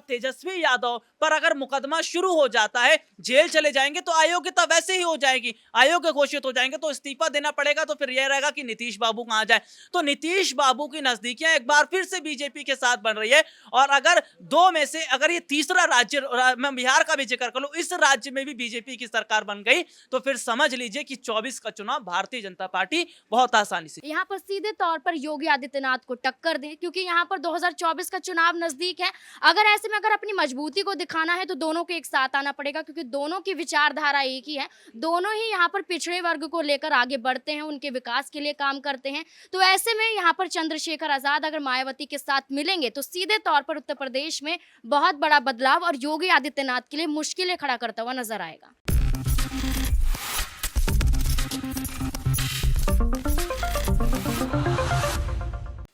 तेजस्वी यादव पर अगर मुकदमा शुरू हो जाता है, जेल चले जाएंगे तो अयोग्यता वैसे ही हो जाएगी, अयोग्य घोषित हो जाएंगे, तो इस्तीफा देना पड़ेगा। तो फिर यह रहेगा कि नीतीश बाबू कहां जाए। तो नीतीश बाबू की नजदीकियां एक बार फिर से बीजेपी के साथ बन रही है। और अगर दो में से अगर ये तीसरा राज्य, मैं बिहार का भी जिक्र कर लूं, इस राज्य में भी बीजेपी की सरकार बन गई तो फिर समझ लीजिए कि 24 का चुनाव भारतीय जनता पार्टी बहुत आसानी से यहाँ पर सीधे तौर पर योगी आदित्यनाथ को टक्कर दें, क्योंकि यहाँ पर 2024 का चुनाव नजदीक है। अगर ऐसे में अगर अपनी मजबूती को दिखाना है तो दोनों को एक साथ आना पड़ेगा, क्योंकि दोनों की विचारधारा एक ही है। दोनों ही यहाँ पर पिछड़े वर्ग को लेकर आगे बढ़ते हैं, उनके विकास के लिए काम करते हैं। तो ऐसे में यहाँ पर चंद्रशेखर आजाद अगर मायावती के साथ मिलेंगे तो सीधे तौर पर उत्तर प्रदेश में बहुत बड़ा बदलाव और योगी आदित्यनाथ के लिए मुश्किलें खड़ा करता हुआ नजर आएगा।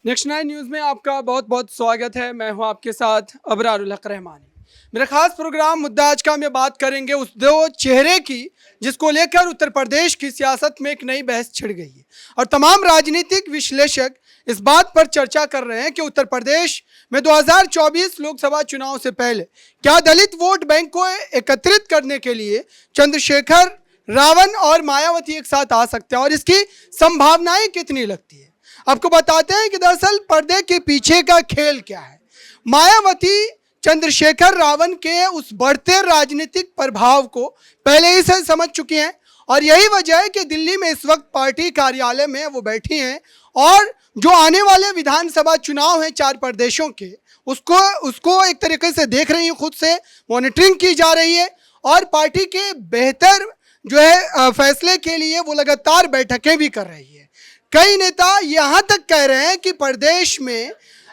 नेक्स्ट 9 न्यूज़ में आपका बहुत बहुत स्वागत है। मैं हूं आपके साथ अबरारुल हक रहमानी। मेरा खास प्रोग्राम मुद्दा आज का हम बात करेंगे उस दो चेहरे की जिसको लेकर उत्तर प्रदेश की सियासत में एक नई बहस छिड़ गई है और तमाम राजनीतिक विश्लेषक इस बात पर चर्चा कर रहे हैं कि उत्तर प्रदेश में 2024 लोकसभा चुनाव से पहले क्या दलित वोट बैंक को एकत्रित करने के लिए चंद्रशेखर, रावण और मायावती एक साथ आ सकते हैं और इसकी संभावनाएं कितनी लगती है। आपको बताते हैं कि दरअसल पर्दे के पीछे का खेल क्या है। मायावती चंद्रशेखर रावण के उस बढ़ते राजनीतिक प्रभाव को पहले ही से समझ चुकी हैं और यही वजह है कि दिल्ली में इस वक्त पार्टी कार्यालय में वो बैठी हैं और जो आने वाले विधानसभा चुनाव हैं 4 प्रदेशों के उसको एक तरीके से देख रही हैं, खुद से मॉनिटरिंग की जा रही है और पार्टी के बेहतर जो है फैसले के लिए वो लगातार बैठकें भी कर रही है। कई नेता यहां तक कह रहे हैं कि प्रदेश में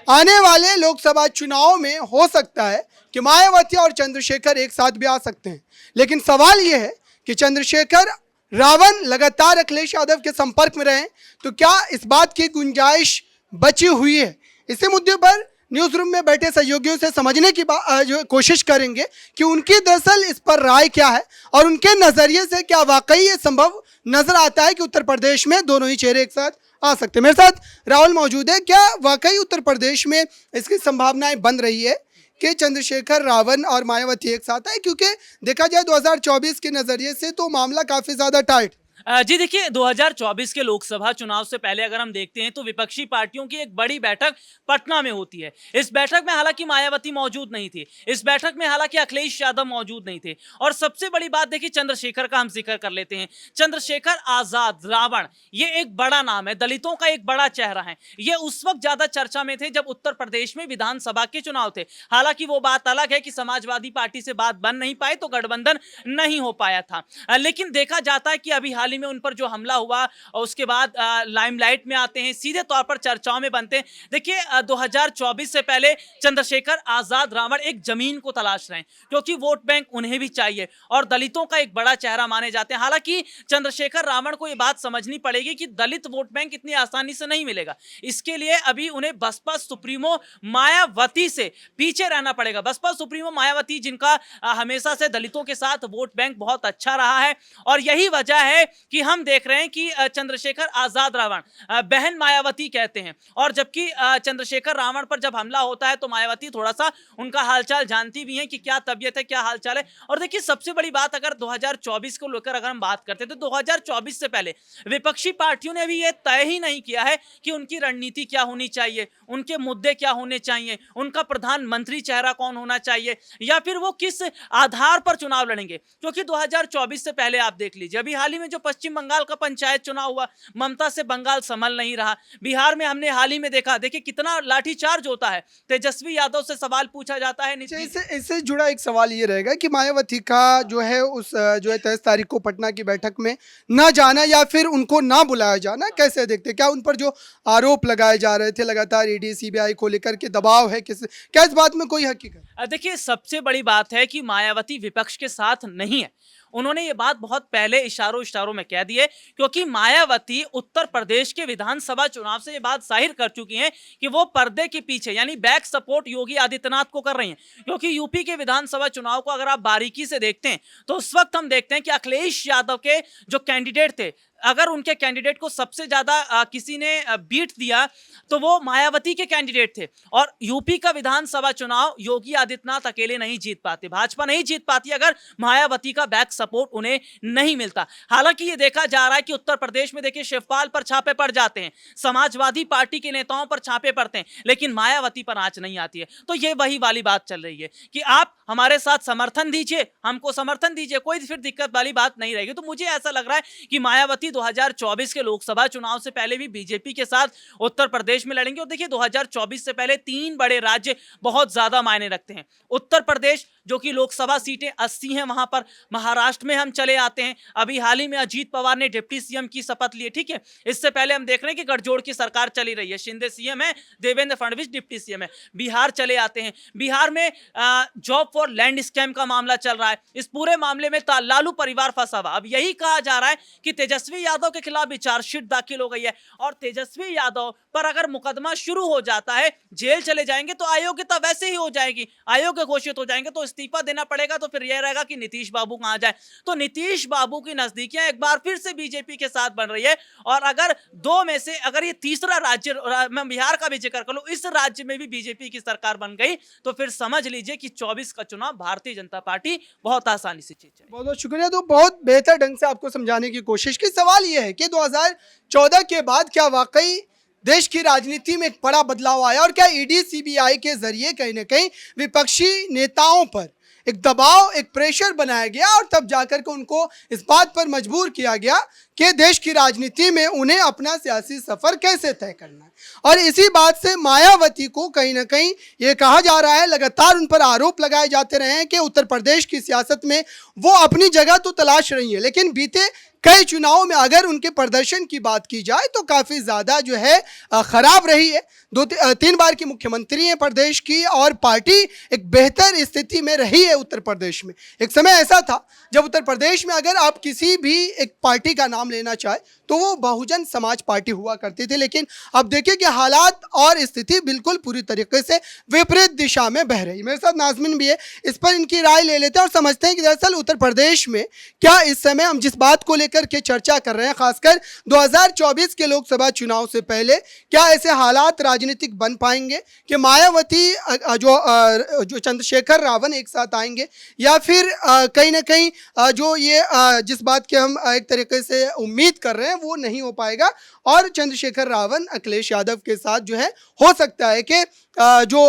आने वाले लोकसभा चुनाव में हो सकता है कि मायावती और चंद्रशेखर एक साथ भी आ सकते हैं, लेकिन सवाल यह है कि चंद्रशेखर रावण लगातार अखिलेश यादव के संपर्क में रहे तो क्या इस बात की गुंजाइश बची हुई है। इसी मुद्दे पर न्यूज रूम में बैठे सहयोगियों से समझने की जो कोशिश करेंगे कि उनकी दरअसल इस पर राय क्या है और उनके नजरिए से क्या वाकई ये संभव नजर आता है कि उत्तर प्रदेश में दोनों ही चेहरे एक साथ आ सकते हैं। मेरे साथ राहुल मौजूद है। क्या वाकई उत्तर प्रदेश में इसकी संभावनाएं बन रही है कि चंद्रशेखर, रावण और मायावती एक साथ आए, क्योंकि देखा जाए 2024 के नजरिए से तो मामला काफी ज्यादा टाइट। जी देखिए, 2024 के लोकसभा चुनाव से पहले अगर हम देखते हैं तो विपक्षी पार्टियों की एक बड़ी बैठक पटना में होती है। इस बैठक में हालांकि मायावती मौजूद नहीं थी, इस बैठक में हालांकि अखिलेश यादव मौजूद नहीं थे और सबसे बड़ी बात देखिए चंद्रशेखर का हम जिक्र कर लेते हैं। चंद्रशेखर आजाद, रावण, ये एक बड़ा नाम है, दलितों का एक बड़ा चेहरा है। ये उस वक्त ज्यादा चर्चा में थे जब उत्तर प्रदेश में विधानसभा के चुनाव थे। हालांकि वो बात अलग है कि समाजवादी पार्टी से बात बन नहीं पाई तो गठबंधन नहीं हो पाया था, लेकिन देखा जाता है कि अभी हाल में उन पर जो हमला हुआ और उसके बाद लाइमलाइट में आते हैं, सीधे तौर पर चर्चाओं में बनते हैं। देखिए 2024 से पहले चंद्रशेखर आजाद, रावण एक जमीन को तलाश रहे हैं क्योंकि वोट बैंक उन्हें भी चाहिए और दलितों का एक बड़ा चेहरा माने जाते हैं। हालांकि चंद्रशेखर रावण को यह बात समझनी पड़ेगी कि दलित वोट बैंक इतनी आसानी से नहीं मिलेगा। इसके लिए अभी उन्हें बसपा सुप्रीमो मायावती से पीछे रहना पड़ेगा। बसपा सुप्रीमो मायावती जिनका हमेशा से दलितों के साथ वोट बैंक बहुत अच्छा रहा है और यही वजह है कि हम देख रहे हैं कि चंद्रशेखर आजाद रावण बहन मायावती कहते हैं और जबकि चंद्रशेखर रावण पर जब हमला होता है तो मायावती थोड़ा सा उनका हालचाल जानती भी हैं कि क्या तबीयत है, क्या हालचाल है। और देखिए सबसे बड़ी बात अगर 2024 को लेकर अगर हम बात करते हैं तो 2024 से पहले विपक्षी पार्टियों ने अभी यह तय ही नहीं किया है कि उनकी रणनीति क्या होनी चाहिए, उनके मुद्दे क्या होने चाहिए, उनका प्रधानमंत्री चेहरा कौन होना चाहिए या फिर वो किस आधार पर चुनाव लड़ेंगे। क्योंकि 2024 से पहले आप देख लीजिए, अभी हाल ही में जो पश्चिम बंगाल का पंचायत चुनाव हुआ, ममता से बंगाल संभल नहीं रहा। बिहार में हमने हाल ही में देखा, देखिए कितना लाठीचार्ज होता है, तेजस्वी यादव से सवाल पूछा जाता है। इससे जुड़ा एक सवाल ये रहेगा कि मायावती का जो है उस जो है 23 तारीख को पटना की बैठक में ना जाना या फिर उनको ना बुलाया जाना कैसे देखते, क्या उन पर जो आरोप लगाए जा रहे थे लगातार ईडी सीबीआई को लेकर के दबाव है, क्या इस बात में कोई हकीकत? देखिए सबसे बड़ी बात है कि मायावती विपक्ष के साथ नहीं है। उन्होंने ये बात बहुत पहले इशारों में कह दी है क्योंकि मायावती उत्तर प्रदेश के विधानसभा चुनाव से ये बात जाहिर कर चुकी हैं कि वो पर्दे के पीछे यानी बैक सपोर्ट योगी आदित्यनाथ को कर रही हैं। क्योंकि यूपी के विधानसभा चुनाव को अगर आप बारीकी से देखते हैं तो उस वक्त हम देखते हैं कि अखिलेश यादव के जो कैंडिडेट थे अगर उनके कैंडिडेट को सबसे ज्यादा किसी ने बीट दिया तो वो मायावती के कैंडिडेट थे। और यूपी का विधानसभा चुनाव योगी आदित्यनाथ अकेले नहीं जीत पाते, भाजपा नहीं जीत पाती अगर मायावती का बैक सपोर्ट उन्हें नहीं मिलता। हालांकि ये देखा जा रहा है कि उत्तर प्रदेश में देखिए शिवपाल पर छापे पड़ जाते हैं, समाजवादी पार्टी के नेताओं पर छापे पड़ते हैं, लेकिन मायावती पर आंच नहीं आती है। तो ये वही वाली बात चल रही है कि आप हमारे साथ समर्थन दीजिए, हमको समर्थन दीजिए, कोई फिर दिक्कत वाली बात नहीं रहेगी। तो मुझे ऐसा लग रहा है कि मायावती 2024 के लोकसभा चुनाव से पहले भी बीजेपी के साथ उत्तर प्रदेश में लड़ेंगे। और देखिए 2024 से पहले 3 बड़े राज्य बहुत ज्यादा मायने रखते हैं। उत्तर प्रदेश जो कि लोकसभा सीटें 80 हैं वहां पर, महाराष्ट्र में हम चले आते हैं, अभी हाल ही में अजीत पवार ने डिप्टी सीएम की शपथ ली, ठीक है। इससे पहले हम देख रहे हैं कि गठजोड़ की सरकार चली रही है, शिंदे सीएम है, देवेंद्र फडणवीस डिप्टी सीएम है। बिहार चले आते हैं, बिहार में जॉब फॉर लैंड स्कैम का मामला चल रहा है। इस पूरे मामले में लालू परिवार फंसा हुआ। अब यही कहा जा रहा है कि तेजस्वी यादव के खिलाफ भी चार्जशीट दाखिल हो गई है, और तेजस्वी यादव पर अगर मुकदमा शुरू हो जाता है, जेल चले जाएंगे तो अयोग्यता वैसे ही हो जाएगी, अयोग्य घोषित हो जाएंगे, तो इस्तीफा देना पड़ेगा। तो फिर यह रहेगा कि नीतीश बाबू कहां जाए। तो नीतीश बाबू की नजदीकियां एक बार फिर से बीजेपी के साथ बन रही है। और अगर 2 में से अगर ये तीसरा राज्य, मैं बिहार का भी जिक्र कर लूं, इस राज्य में भी बीजेपी की सरकार बन गई तो फिर समझ लीजिए कि 24 का चुनाव भारतीय जनता पार्टी बहुत आसानी से जीत जाएगी। बहुत बहुत शुक्रिया। तो बहुत बेहतर ढंग से आपको समझाने की कोशिश की। सवाल यह है कि 2014 के बाद क्या वाकई देश की राजनीति में एक बड़ा बदलाव आया, और क्या ईडी सीबीआई के जरिए कहीं ना कहीं विपक्षी नेताओं पर एक दबाव, एक प्रेशर बनाया गया, और तब जाकर के उनको इस बात पर मजबूर किया गया कि देश की राजनीति में उन्हें अपना सियासी सफर कैसे तय करना है। और इसी बात से मायावती को कहीं ना कहीं ये कहा जा रहा है, लगातार उन पर आरोप लगाए जाते रहे हैं कि उत्तर प्रदेश की सियासत में वो अपनी जगह तो तलाश रही है, लेकिन बीते कई चुनावों में अगर उनके प्रदर्शन की बात की जाए तो काफी ज्यादा जो है खराब रही है। 2-3 बार की मुख्यमंत्री हैं प्रदेश की, और पार्टी एक बेहतर स्थिति में रही है उत्तर प्रदेश में। एक समय ऐसा था जब उत्तर प्रदेश में अगर आप किसी भी एक पार्टी का नाम लेना चाहे तो वो बहुजन समाज पार्टी हुआ करती थी, लेकिन अब देखिए कि हालात और स्थिति बिल्कुल पूरी तरीके से विपरीत दिशा में बह रही। मेरे साथ नाज़मीन भी है, इस पर इनकी राय ले लेते हैं और समझते हैं कि दरअसल उत्तर प्रदेश में क्या इस समय हम जिस बात को लेकर के चर्चा कर रहे हैं, खासकर 2024 के लोकसभा चुनाव से पहले, क्या ऐसे हालात राजनीतिक बन पाएंगे कि मायावती जो चंद्रशेखर रावण एक साथ आएंगे, या फिर कहीं ना कहीं जो ये जिस बात की हम एक तरीके से उम्मीद कर रहे हैं वो नहीं हो पाएगा, और चंद्रशेखर रावण अखिलेश यादव के साथ जो है हो सकता है कि जो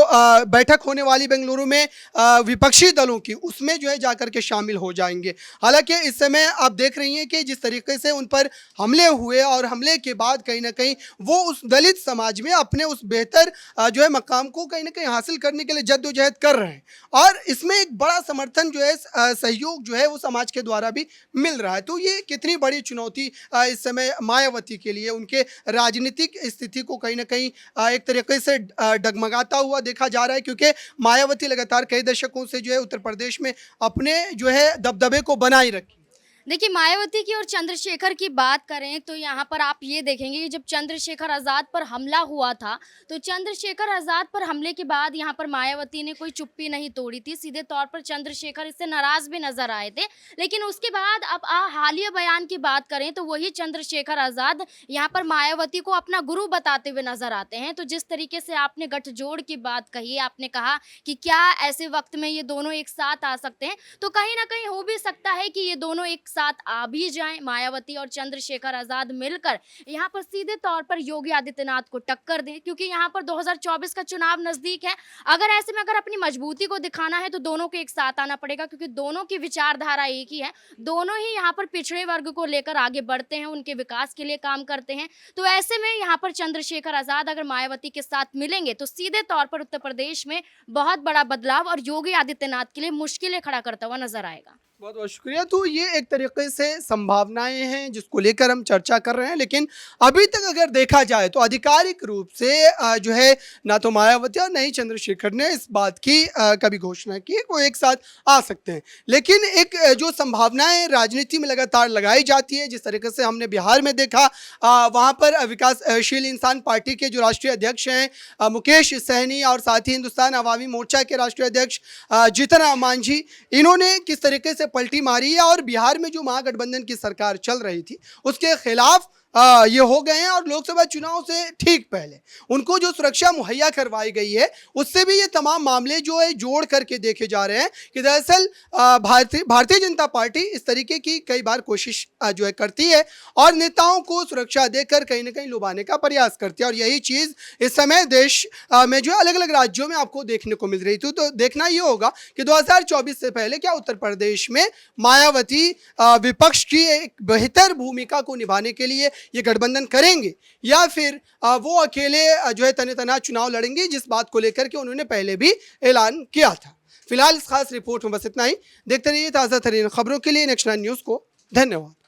बैठक होने वाली बेंगलुरु में विपक्षी दलों की, उसमें जो है जाकर के शामिल हो जाएंगे। हालांकि इस समय आप देख रही हैं कि जिस तरीके से उन पर हमले हुए, और हमले के बाद कहीं ना कहीं वो उस दलित समाज में अपने उस बेहतर जो है मकाम को कहीं ना कहीं हासिल करने के लिए जद्दोजहद कर रहे हैं, और इसमें एक बड़ा समर्थन जो है सहयोग जो है वो समाज के द्वारा भी मिल रहा है। तो ये कितनी बड़ी चुनौती इस समय मायावती के लिए, उनके राजनीतिक स्थिति को कहीं ना कहीं एक तरीके से डगमगाता हुआ देखा जा रहा है, क्योंकि मायावती लगातार कई दशकों से जो है उत्तर प्रदेश में अपने जो है दबदबे को बनाए रखी। देखिए, मायावती की और चंद्रशेखर की बात करें तो यहाँ पर आप ये देखेंगे कि जब चंद्रशेखर आज़ाद पर हमला हुआ था तो चंद्रशेखर आज़ाद पर हमले के बाद यहाँ पर मायावती ने कोई चुप्पी नहीं तोड़ी थी। सीधे तौर पर चंद्रशेखर इससे नाराज भी नजर आए थे, लेकिन उसके बाद अब हालिया बयान की बात करें तो वही चंद्रशेखर आज़ाद यहाँ पर मायावती को अपना गुरु बताते हुए नजर आते हैं। तो जिस तरीके से आपने गठजोड़ की बात कही, आपने कहा कि क्या ऐसे वक्त में ये दोनों एक साथ आ सकते हैं, तो कहीं ना कहीं हो भी सकता है कि ये दोनों एक साथ आ भी जाएं, मायावती और चंद्रशेखर आजाद मिलकर यहाँ पर सीधे तौर पर योगी आदित्यनाथ को टक्कर दें, क्योंकि यहाँ पर 2024 का चुनाव नजदीक है। अगर ऐसे में अगर अपनी मजबूती को दिखाना है तो दोनों को एक साथ आना पड़ेगा, क्योंकि दोनों की विचारधारा एक ही है, दोनों ही यहाँ पर पिछड़े वर्ग को लेकर आगे बढ़ते हैं, उनके विकास के लिए काम करते हैं। तो ऐसे में यहाँ पर चंद्रशेखर आजाद अगर मायावती के साथ मिलेंगे तो सीधे तौर पर उत्तर प्रदेश में बहुत बड़ा बदलाव और योगी आदित्यनाथ के लिए मुश्किलें खड़ा करता हुआ नजर आएगा। बहुत बहुत शुक्रिया। तो ये एक तरीके से संभावनाएं हैं जिसको लेकर हम चर्चा कर रहे हैं, लेकिन अभी तक अगर देखा जाए तो आधिकारिक रूप से जो है ना तो मायावती और ना ही चंद्रशेखर ने इस बात की कभी घोषणा की वो एक साथ आ सकते हैं। लेकिन एक जो संभावनाएं राजनीति में लगातार लगाई जाती है, जिस तरीके से हमने बिहार में देखा, वहाँ पर विकासशील इंसान पार्टी के जो राष्ट्रीय अध्यक्ष हैं मुकेश सहनी, और साथ ही हिंदुस्तान अवामी मोर्चा के राष्ट्रीय अध्यक्ष जीतन राम मांझी, इन्होंने किस तरीके से पलटी मारी है और बिहार में जो महागठबंधन की सरकार चल रही थी उसके खिलाफ ये हो गए हैं। और लोकसभा चुनाव से ठीक पहले उनको जो सुरक्षा मुहैया करवाई गई है उससे भी ये तमाम मामले जो है जोड़ करके देखे जा रहे हैं कि दरअसल भारतीय जनता पार्टी इस तरीके की कई बार कोशिश जो है करती है और नेताओं को सुरक्षा देकर कहीं ना कहीं लुभाने का प्रयास करती है। और यही चीज़ इस समय देश में जो अलग अलग राज्यों में आपको देखने को मिल रही थी। तो देखना ये होगा कि 2024 से पहले क्या उत्तर प्रदेश में मायावती विपक्ष की एक बेहतर भूमिका को निभाने के लिए ये गठबंधन करेंगे या फिर वो अकेले जो है तने तना चुनाव लड़ेंगे, जिस बात को लेकर के उन्होंने पहले भी ऐलान किया था। फिलहाल इस खास रिपोर्ट में बस इतना ही। देखते रहिए ताज़ा तरीन खबरों के लिए नेक्स्ट 9 न्यूज़ को। धन्यवाद।